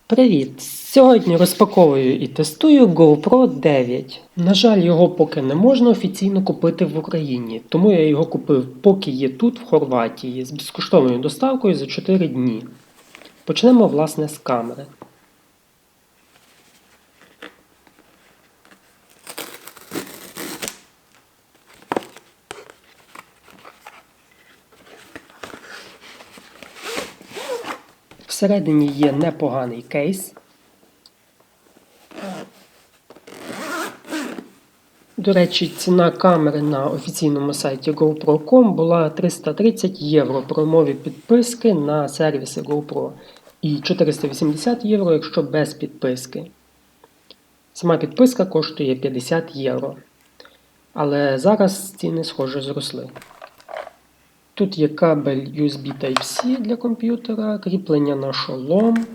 Привіт! Сьогодні розпаковую і тестую GoPro 9. На жаль, його поки не можна офіційно купити в Україні, тому я його купив, поки є тут, в Хорватії, з безкоштовною доставкою за 4 дні. Почнемо, власне, з камери. Всередині є непоганий кейс. До речі, ціна камери на офіційному сайті GoPro.com була 330 євро при умові підписки на сервіси GoPro і 480 євро, якщо без підписки. Сама підписка коштує 50 євро. Але зараз ціни, схоже, зросли. Тут є кабель USB Type-C для комп'ютера, кріплення на шолом,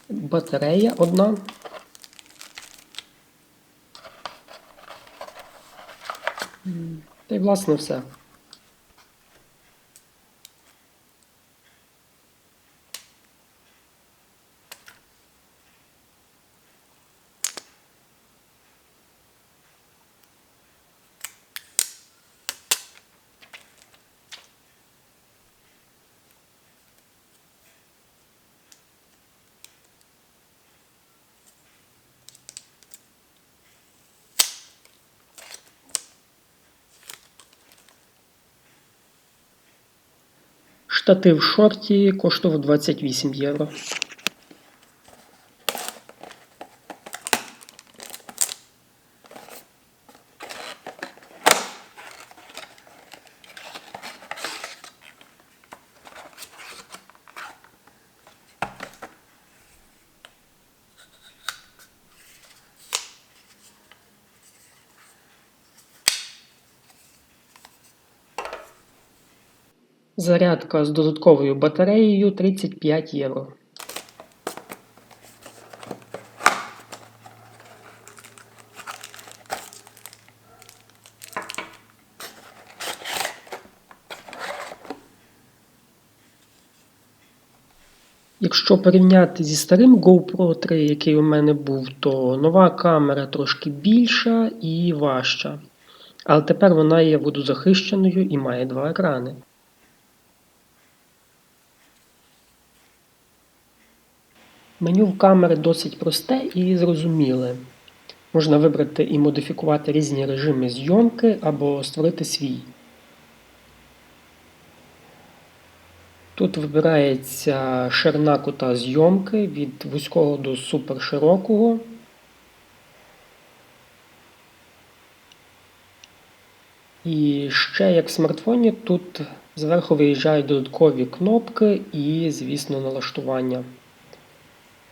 батарея одна. Та й власне все. Штатив шорті коштував 28 євро. Зарядка з додатковою батареєю 35 євро. Якщо порівняти зі старим GoPro 3, який у мене був, то нова камера трошки більша і важча. Але тепер вона є водозахищеною і має два екрани. Меню в камери досить просте і зрозуміле. Можна вибрати і модифікувати різні режими зйомки або створити свій. Тут вибирається ширина кута зйомки від вузького до суперширокого. І ще, як в смартфоні, тут зверху виїжджають додаткові кнопки і, звісно, налаштування.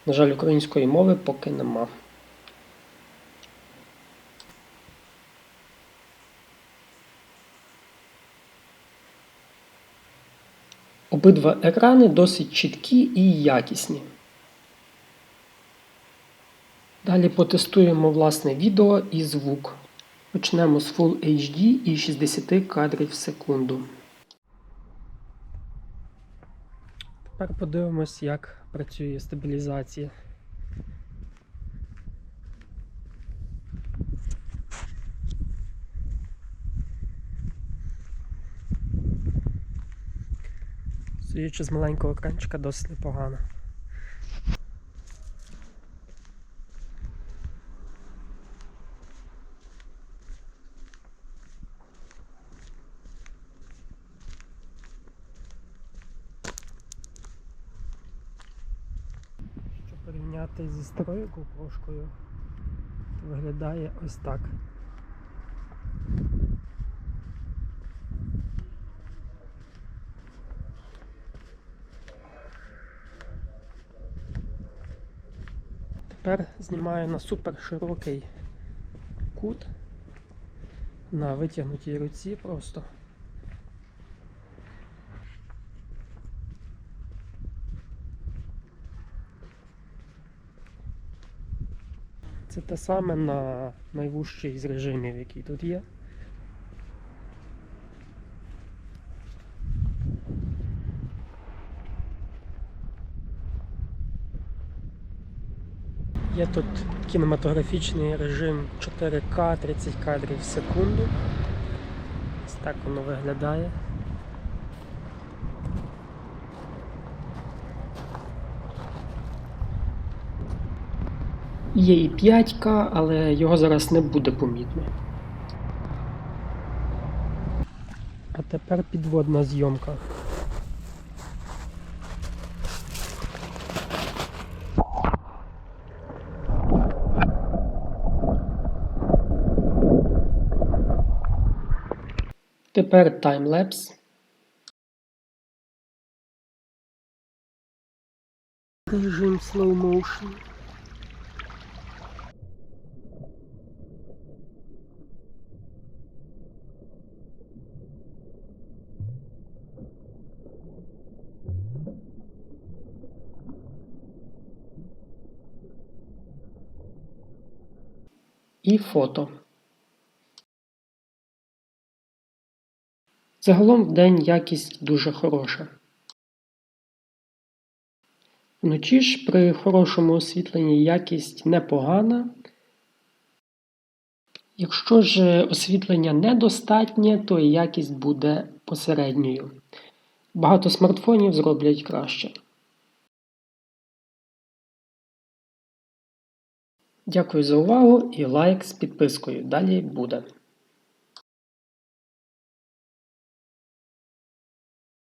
На жаль, української мови поки нема. Обидва екрани досить чіткі і якісні. Далі потестуємо власне відео і звук. Почнемо з Full HD і 60 кадрів в секунду. Тепер подивимось, як працює стабілізація. Судячи з маленького екранчика, досить непогано. Щоб порівняти зі старою GoPro-шкою, виглядає ось так. Тепер знімаю на супер широкий кут, на витягнутій руці просто. Це те саме на найвужчий з режимів, який тут є. Є тут кінематографічний режим 4К, 30 кадрів в секунду. Ось так воно виглядає. Є і 5К, але його зараз не буде помітно. А тепер підводна зйомка. Тепер таймлепс. Режим slow motion. І фото. Загалом вдень якість дуже хороша. Вночі ж при хорошому освітленні якість непогана. Якщо ж освітлення недостатнє, то і якість буде посередньою. Багато смартфонів зроблять краще. Дякую за увагу і лайк з підпискою. Далі буде.